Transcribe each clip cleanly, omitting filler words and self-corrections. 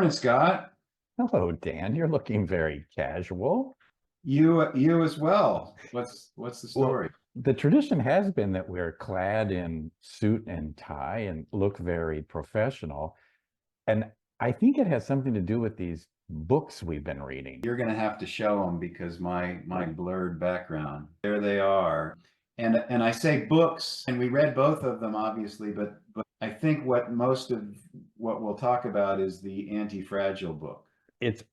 Morning, Scott. Hello, Dan. You're looking very casual. You as well. What's the Well, story? the tradition has been that we're clad in suit and tie and look very professional. And I think it has something to do with these books we've been reading. You're gonna have to show them because my blurred background. There they are. And I say books, and we read both of them obviously, but I think what most of what we'll talk about is the Antifragile book.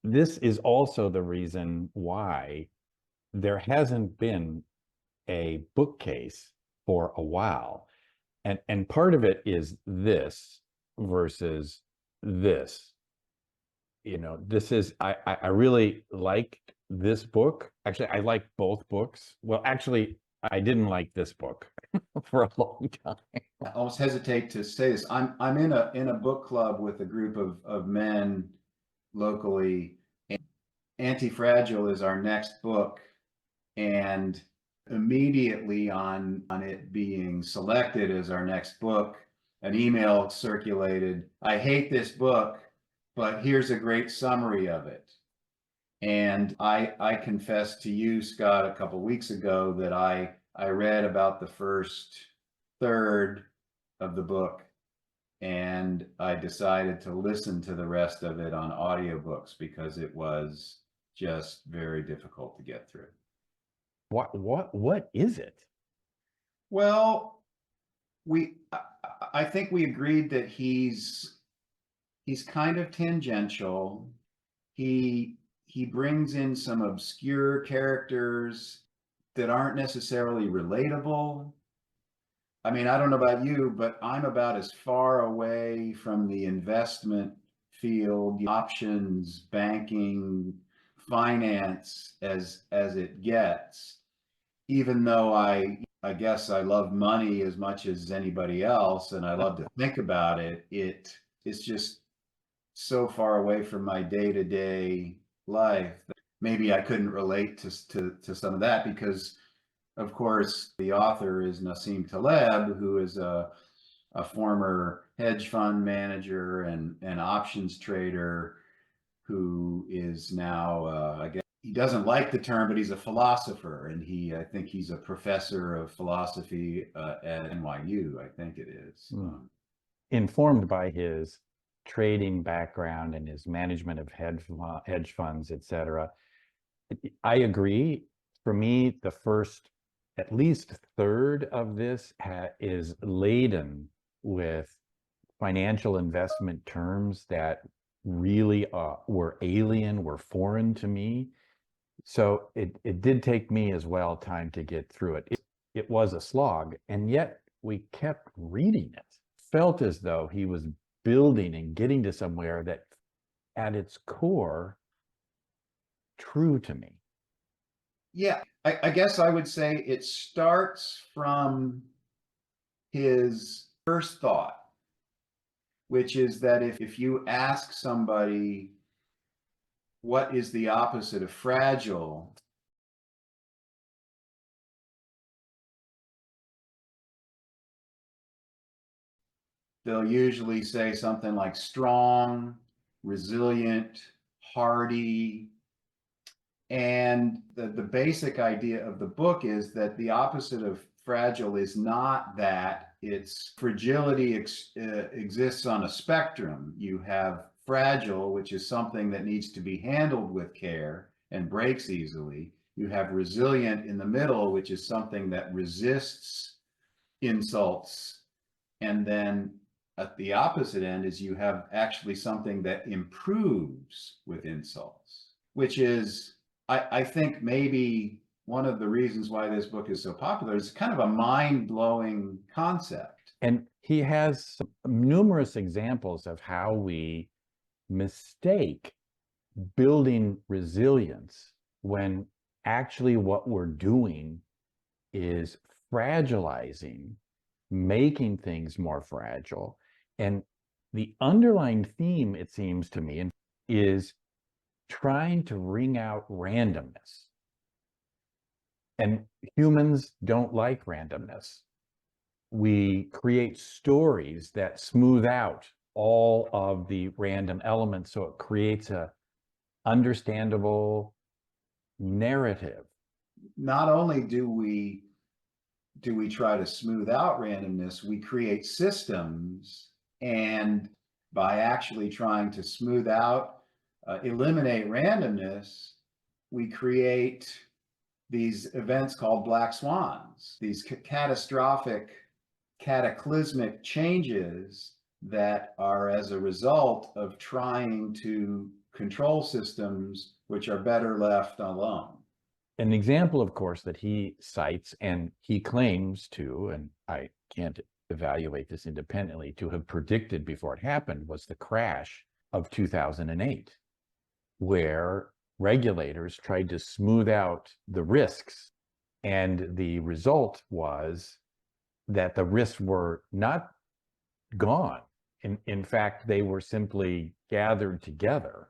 This is also the reason why there hasn't been a bookcase for a while. And part of it is this versus this. This is I really liked this book. Actually, I like both books. Well, actually, I didn't like this book for a long time. I almost hesitate to say this. I'm in a book club with a group of men locally. Antifragile is our next book, and immediately on it being selected as our next book, an email circulated. I hate this book, but here's a great summary of it. And I confessed to you, Scott, a couple weeks ago that I read about the first third of the book, and I decided to listen to the rest of it on audiobooks because it was just very difficult to get through. What is it? Well, I think we agreed that he's kind of tangential. He brings in some obscure characters that aren't necessarily relatable. I mean, I don't know about you, but I'm about as far away from the investment field, options, banking, finance as it gets. Even though I guess I love money as much as anybody else, and I love to think about it, it's just so far away from my day-to-day life that maybe I couldn't relate to some of that because, of course, the author is Nassim Taleb, who is a former hedge fund manager and options trader who is now, I guess he doesn't like the term, but he's a philosopher, and I think he's a professor of philosophy at NYU, I think it is. Informed by his trading background and his management of hedge funds, etc. I agree. For me, the first at least third of this is laden with financial investment terms that really were alien, were foreign to me. So it did take me as well time to get through it. It was a slog, and yet we kept reading it. Felt as though he was building and getting to somewhere that at its core, true to me. Yeah, I guess I would say it starts from his first thought, which is that if you ask somebody what is the opposite of fragile, they'll usually say something like strong, resilient, hardy. And the basic idea of the book is that the opposite of fragile is not that. Its fragility exists on a spectrum. You have fragile, which is something that needs to be handled with care and breaks easily. You have resilient in the middle, which is something that resists insults. And then at the opposite end is you have actually something that improves with insults, which is, I think, maybe one of the reasons why this book is so popular. Is kind of a mind-blowing concept. And he has numerous examples of how we mistake building resilience when actually what we're doing is fragilizing, making things more fragile. And the underlying theme, it seems to me, is trying to wring out randomness. And humans don't like randomness. We create stories that smooth out all of the random elements, so it creates a understandable narrative. Not only do we try to smooth out randomness, we create systems, and by actually trying to smooth out, eliminate randomness, we create these events called black swans, these catastrophic, cataclysmic changes that are as a result of trying to control systems which are better left alone. An example, of course, that he cites and he claims to, and I can't evaluate this independently, to have predicted before it happened was the crash of 2008, where regulators tried to smooth out the risks. And the result was that the risks were not gone. In fact, they were simply gathered together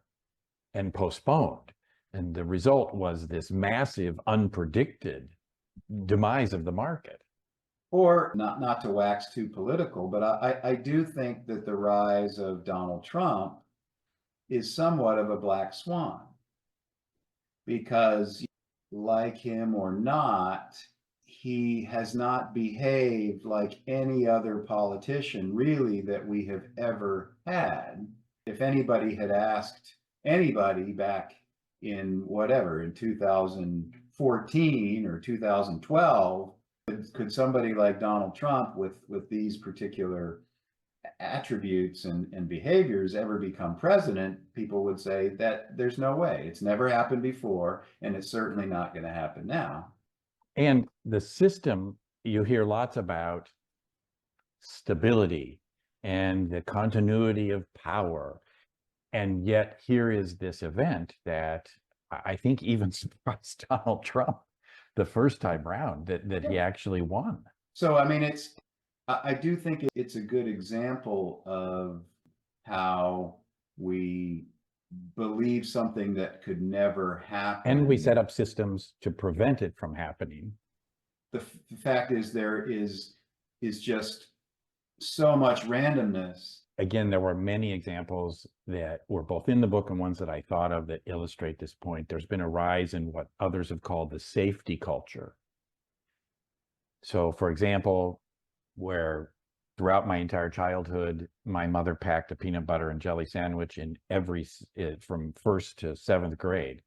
and postponed. And the result was this massive, unpredicted demise of the market. Or not to wax too political, but I do think that the rise of Donald Trump is somewhat of a black swan, because like him or not, he has not behaved like any other politician really that we have ever had. If anybody had asked anybody back in whatever, in 2014 or 2012, could somebody like Donald Trump with these particular attributes and behaviors ever become president, people would say that there's no way. It's never happened before, and it's certainly not going to happen now. And the system, you hear lots about stability and the continuity of power. And yet here is this event that I think even surprised Donald Trump the first time round, that he actually won. So, I mean, I do think it's a good example of how we believe something that could never happen. And we set up systems to prevent it from happening. The fact is, there is just so much randomness. Again, there were many examples that were both in the book and ones that I thought of that illustrate this point. There's been a rise in what others have called the safety culture. So, for example, where throughout my entire childhood, my mother packed a peanut butter and jelly sandwich in every, from first to seventh grade.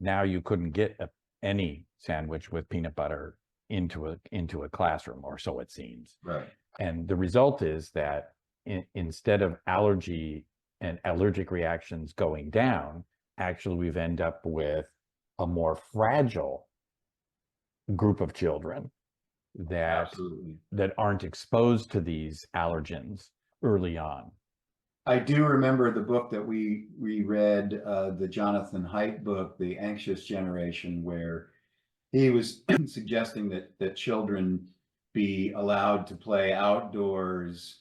Now you couldn't get any sandwich with peanut butter into a classroom, or so it seems. Right. And the result is that instead of allergy and allergic reactions going down, actually we've ended up with a more fragile group of children that aren't exposed to these allergens early on. I do remember the book that we read, the Jonathan Haidt book, The Anxious Generation, where he was suggesting that children be allowed to play outdoors,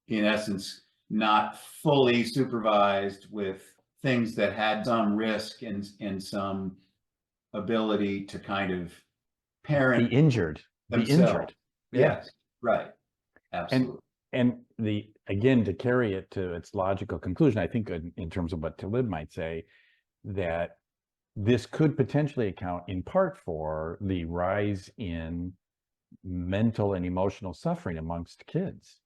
in essence, not fully supervised, with things that had some risk and some ability to kind of parent be injured. Yes, right. Absolutely. And again, to carry it to its logical conclusion, I think in terms of what Taleb might say, that this could potentially account in part for the rise in mental and emotional suffering amongst kids.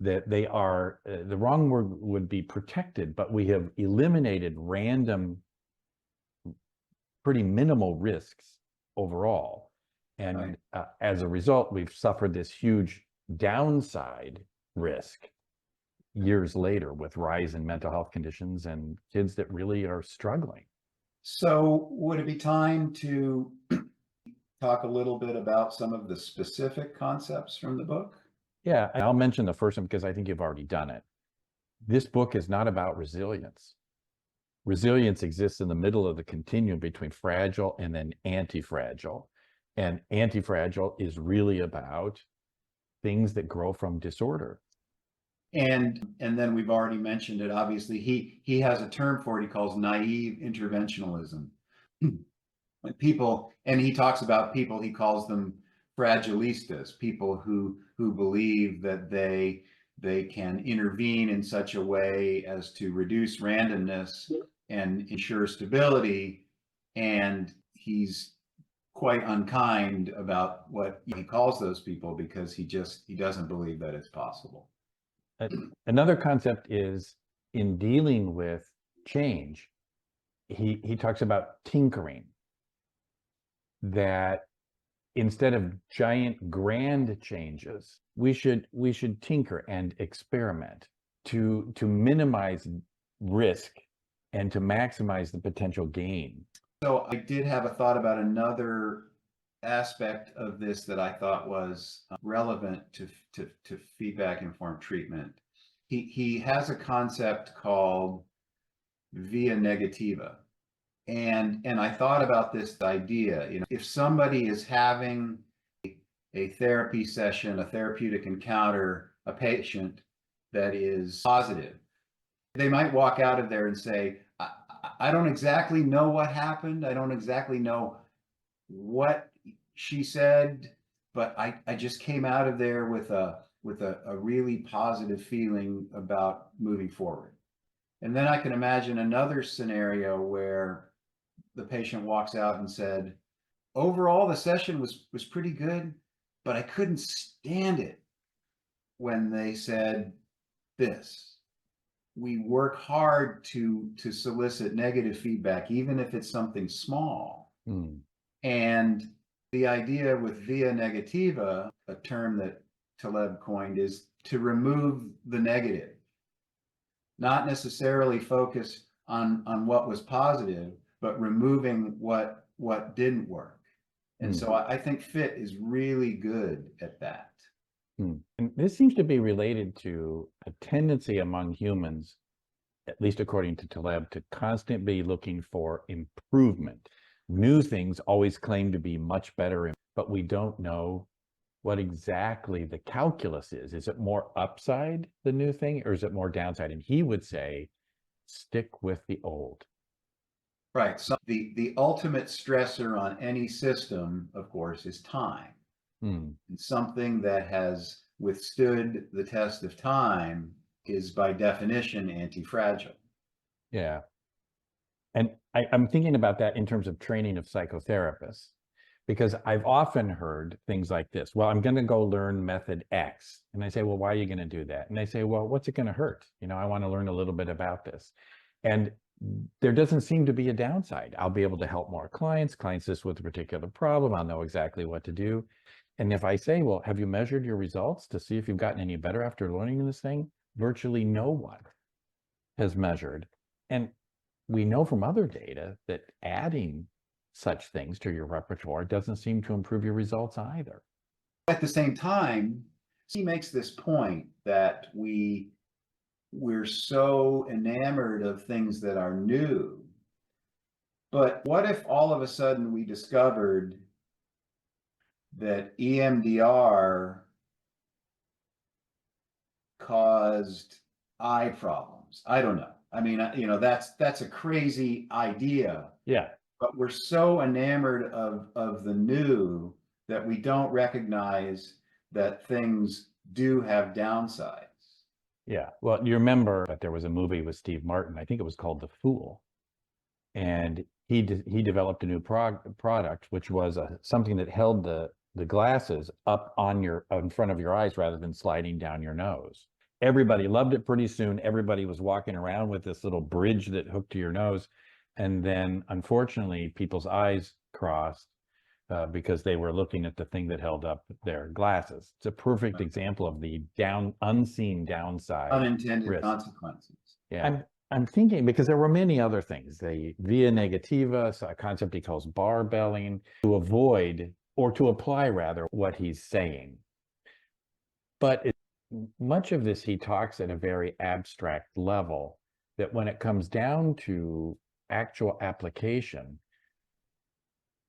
That they are, the wrong word would be protected, but we have eliminated random, pretty minimal risks overall. And as a result, we've suffered this huge downside risk years later with rise in mental health conditions and kids that really are struggling. So would it be time to talk a little bit about some of the specific concepts from the book? Yeah, I'll mention the first one because I think you've already done it. This book is not about resilience. Resilience exists in the middle of the continuum between fragile and then anti-fragile. And anti-fragile is really about things that grow from disorder. And then we've already mentioned it. Obviously, he has a term for it. He calls naive interventionalism. When people, and he talks about people, he calls them fragilistas, people who believe that they can intervene in such a way as to reduce randomness and ensure stability. And he's quite unkind about what he calls those people because he doesn't believe that it's possible. Another concept is in dealing with change, he talks about tinkering, that instead of giant grand changes, we should tinker and experiment to minimize risk and to maximize the potential gain. So I did have a thought about another aspect of this that I thought was relevant to feedback informed treatment. He has a concept called via negativa. And I thought about this idea, if somebody is having a therapy session, a therapeutic encounter, a patient that is positive, they might walk out of there and say, I don't exactly know what happened. I don't exactly know what she said, but I just came out of there with a really positive feeling about moving forward. And then I can imagine another scenario where the patient walks out and said, overall, the session was pretty good, but I couldn't stand it when they said this. We work hard to solicit negative feedback, even if it's something small. And the idea with via negativa, a term that Taleb coined, is to remove the negative, not necessarily focus on what was positive, but removing what didn't work. And so I think FIT is really good at that. And this seems to be related to a tendency among humans, at least according to Taleb, to constantly be looking for improvement. New things always claim to be much better, but we don't know what exactly the calculus is. Is it more upside, the new thing, or is it more downside? And he would say, stick with the old. Right. So the ultimate stressor on any system, of course, is time. And something that has withstood the test of time is by definition anti-fragile. Yeah. And I'm thinking about that in terms of training of psychotherapists, because I've often heard things like this. Well, I'm going to go learn method X. And I say, well, why are you going to do that? And they say, well, what's it going to hurt? I want to learn a little bit about this. And there doesn't seem to be a downside. I'll be able to help more clients just with a particular problem. I'll know exactly what to do. And if I say, well, have you measured your results to see if you've gotten any better after learning this thing? Virtually no one has measured. And we know from other data that adding such things to your repertoire doesn't seem to improve your results either. At the same time, he makes this point that we're so enamored of things that are new. But what if all of a sudden we discovered that EMDR caused eye problems? I don't know. I mean, that's a crazy idea. Yeah. But we're so enamored of the new that we don't recognize that things do have downsides. Yeah. Well, you remember that there was a movie with Steve Martin, I think it was called The Fool. And he developed a new product, which was something that held the glasses up in front of your eyes rather than sliding down your nose. Everybody loved it pretty soon. Everybody was walking around with this little bridge that hooked to your nose. And then, unfortunately, people's eyes crossed because they were looking at the thing that held up their glasses. It's a perfect example of the unseen downside. Unintended risk. Consequences. Yeah. I'm thinking, because there were many other things, the via negativa, a concept he calls barbelling, to avoid, or to apply rather, what he's saying. But much of this he talks at a very abstract level, that when it comes down to actual application,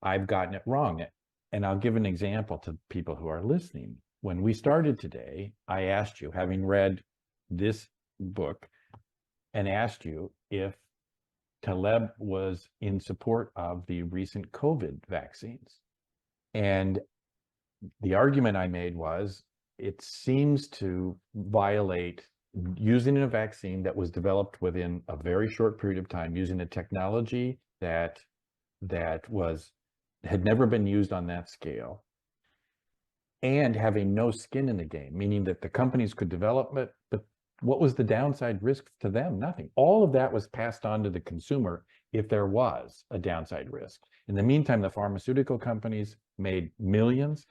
I've gotten it wrong. And I'll give an example to people who are listening. When we started today, I asked you, having read this book, and asked you if Taleb was in support of the recent COVID vaccines. And the argument I made was, it seems to violate using a vaccine that was developed within a very short period of time, using a technology that had never been used on that scale, and having no skin in the game, meaning that the companies could develop it, but what was the downside risk to them? Nothing. All of that was passed on to the consumer if there was a downside risk. In the meantime, the pharmaceutical companies made millions.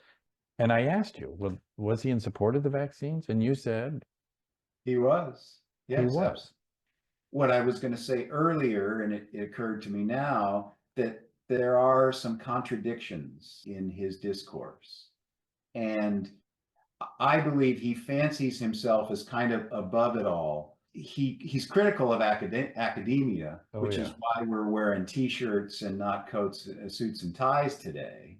And I asked you, well, was he in support of the vaccines? And you said He was. he Yes, absolutely. was. What I was going to say earlier, and it occurred to me now, that there are some contradictions in his discourse. And I believe he fancies himself as kind of above it all. He's critical of academia, Oh, which yeah. is why we're wearing T-shirts and not coats, suits, and ties today.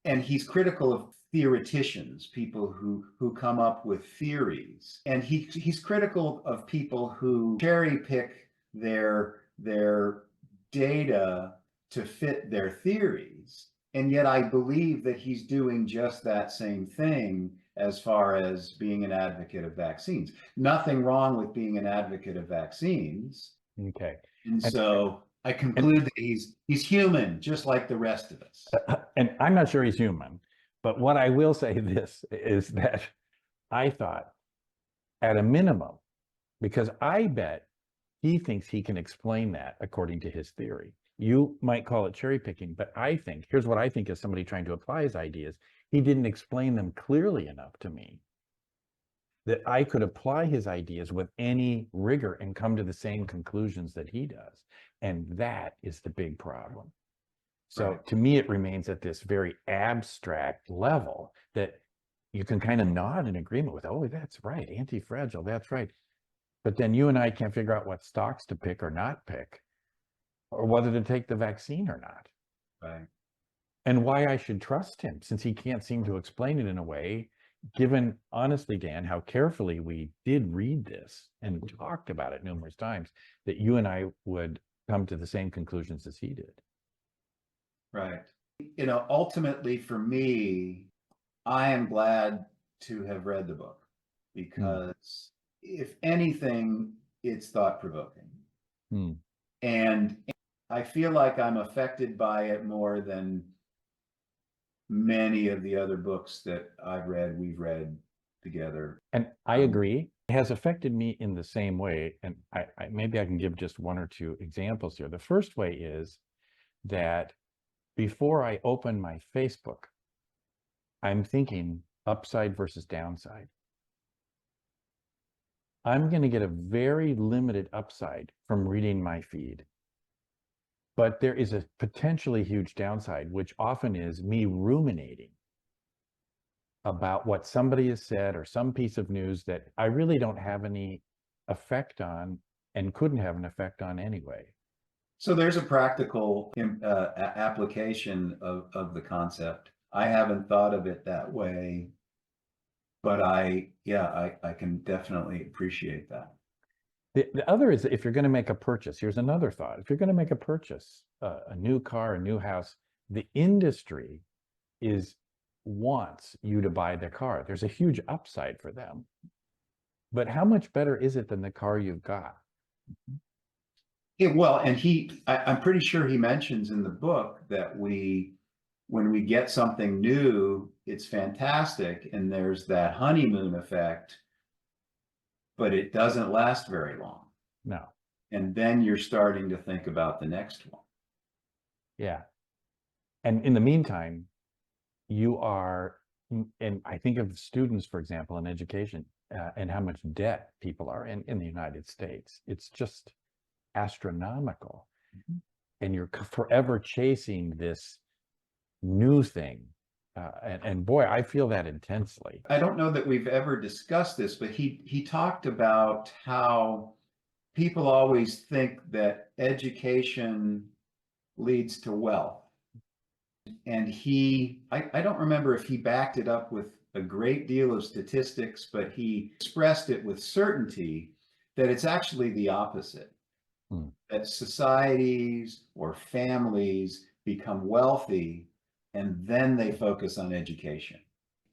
And he's critical of theoreticians, people who come up with theories, and he's critical of people who cherry pick their data to fit their theories. And yet I believe that he's doing just that same thing as far as being an advocate of vaccines. Nothing wrong with being an advocate of vaccines. Okay. And And, so I conclude that he's human, just like the rest of us. and I'm not sure he's human, but what I will say this is that I thought, at a minimum, because I bet he thinks he can explain that according to his theory. You might call it cherry picking, but I think, here's what I think as somebody trying to apply his ideas, he didn't explain them clearly enough to me that I could apply his ideas with any rigor and come to the same conclusions that he does. And that is the big problem. So Right. to me, it remains at this very abstract level that you can kind of nod in agreement with, oh, that's right, anti-fragile, that's right. But then you and I can't figure out what stocks to pick or not pick, or whether to take the vaccine or not. Right. And why I should trust him, since he can't seem to explain it in a way, given, honestly, Dan, how carefully we did read this and talked about it numerous times, that you and I would come to the same conclusions as he did. Right. Ultimately for me, I am glad to have read the book because if anything, it's thought provoking. Hmm. And I feel like I'm affected by it more than many of the other books that we've read together. And I agree. It has affected me in the same way. And maybe I can give just one or two examples here. The first way is that before I open my Facebook, I'm thinking upside versus downside. I'm going to get a very limited upside from reading my feed. But there is a potentially huge downside, which often is me ruminating about what somebody has said or some piece of news that I really don't have any effect on and couldn't have an effect on anyway. So there's a practical application of the concept. I haven't thought of it that way, but I can definitely appreciate that. The other is, if you're going to make a purchase, here's another thought. If you're going to make a purchase, a new car, a new house, the industry wants you to buy the car. There's a huge upside for them. But how much better is it than the car you've got? Yeah, well, and I'm pretty sure he mentions in the book that when we get something new, it's fantastic, and there's that honeymoon effect, but it doesn't last very long. No. And then you're starting to think about the next one. Yeah. And in the meantime, you are, and I think of students, for example, in education, and how much debt people are in the United States. It's just astronomical. Mm-hmm. And you're forever chasing this new thing. And boy, I feel that intensely. I don't know that we've ever discussed this, but he talked about how people always think that education leads to wealth. And I don't remember if he backed it up with a great deal of statistics, but he expressed it with certainty that it's actually the opposite. That societies or families become wealthy and then they focus on education.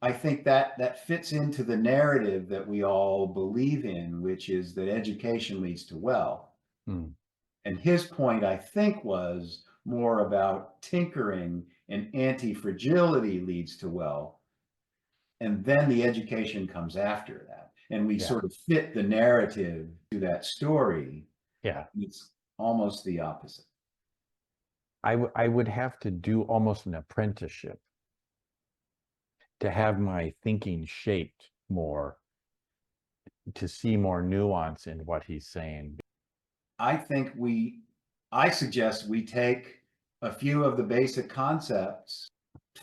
I think that that fits into the narrative that we all believe in, which is that education leads to wealth. Hmm. And his point, I think, was more about tinkering, and anti-fragility leads to wealth. And then the education comes after that. And we Yeah. sort of fit the narrative to that story. Yeah. It's almost the opposite. I would have to do almost an apprenticeship to have my thinking shaped more, to see more nuance in what he's saying. I suggest we take a few of the basic concepts,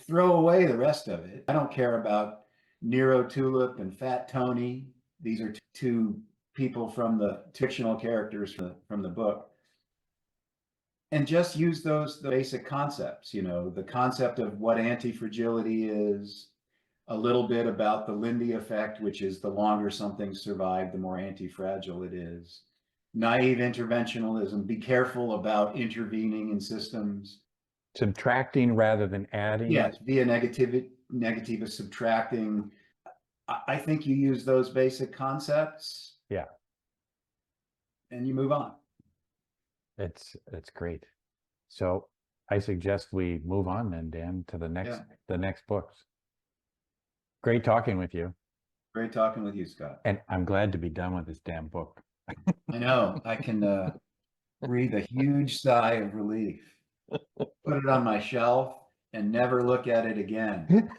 throw away the rest of it. I don't care about Nero Tulip and Fat Tony. These are two people from the fictional characters from the book. And just use the basic concepts, the concept of what anti-fragility is, a little bit about the Lindy effect, which is the longer something survives, the more anti-fragile it is. Naive interventionalism, be careful about intervening in systems. Subtracting rather than adding. Yes, via negative subtracting. I think you use those basic concepts. Yeah. And you move on. It's great. So I suggest we move on then, Dan, to the next books. Great talking with you. Great talking with you, Scott. And I'm glad to be done with this damn book. I know. I can breathe a huge sigh of relief. Put it on my shelf and never look at it again.